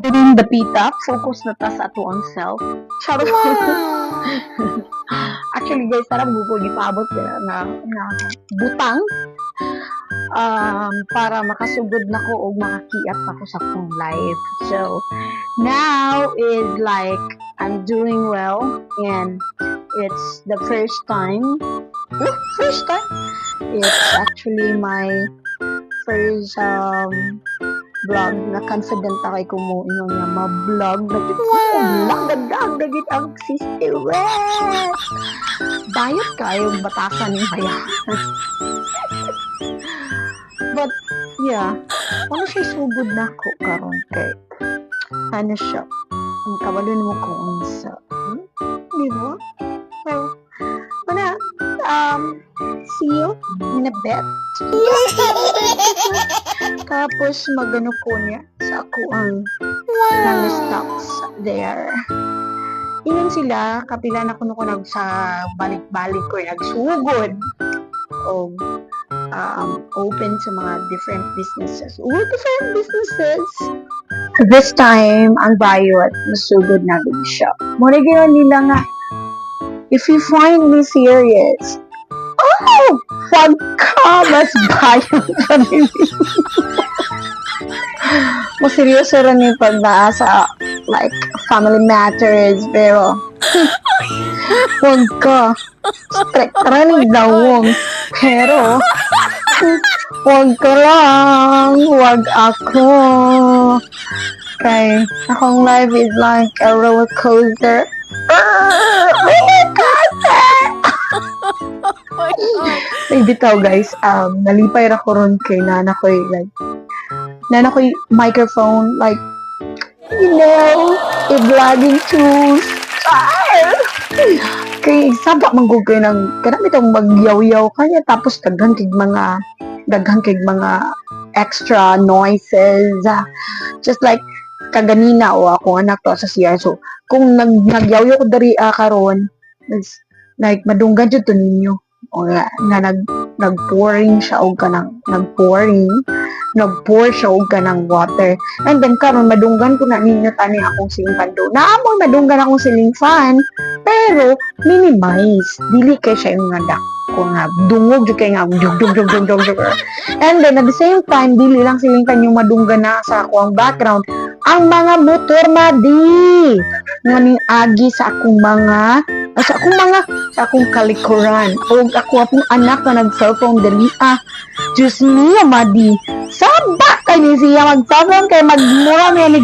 During the pita, focus na ta sa ato ang self. Charot. Actually guys, tara mo gipaabot na butang para makasugod na ko o makakiat ako sa akong life. So, now is like I'm doing well and it's the first time. First time? It's actually my first vlog na confident ako kung mo ingon nga ma-vlog na gid ko. Lang gagit ang sister. Bayot kayo batasan ng bayaran. But yeah, ano siya sugod na ako karon kay ano siya, ang kabalon mo kung unsa. Di ba? So, wala, see you in a bit. Tapos magano ko niya sa ako ang mga stocks there. Ingon sila, kapila na kuno ko sa balik-balik ko nagsugod o open sa mga different businesses. This time, ang bayot, masugod na din siya. Muna gano'n nila nga, if you find me serious, wag ka, mas bayot ka rin. Mas seryoso rin yung pag naasa, like, family matters, pero, wag ka. Strict rin dawong. Pero, wag ka lang. Wag ako. Kay, akong life is like a roller coaster. Roller coaster! Ay, bitaw guys, nalipay ra ko ron kay nana ko'y microphone, like, you know, i-vlogging tools. Kay sabak manggugay ng kanang itong magyaw-yaw kanya tapos daghang kig mga extra noises, just like kaganina o ako anak to sa CR. So kung nagyaw-yaw ko dari karon, like madunggan jud to ninyo o nga nag-pouring siya og kanang nag-pour siya og kanang water, and then karon madunggan ko na ninyo tani akong ceiling fan do naamoy madunggan akong ceiling fan pero minimize dili kay siya yung nga ko nga dungog jud kay nga dug. And then at the same time dili lang ceiling fan yung madunggan na sa akong background, ang mga motor madi nganing agi sa akong kalikuran o ako akong anak na nag-cellphone dali Diyos niya madi sabak kay ni siya mag-cellphone kay magmura niya ni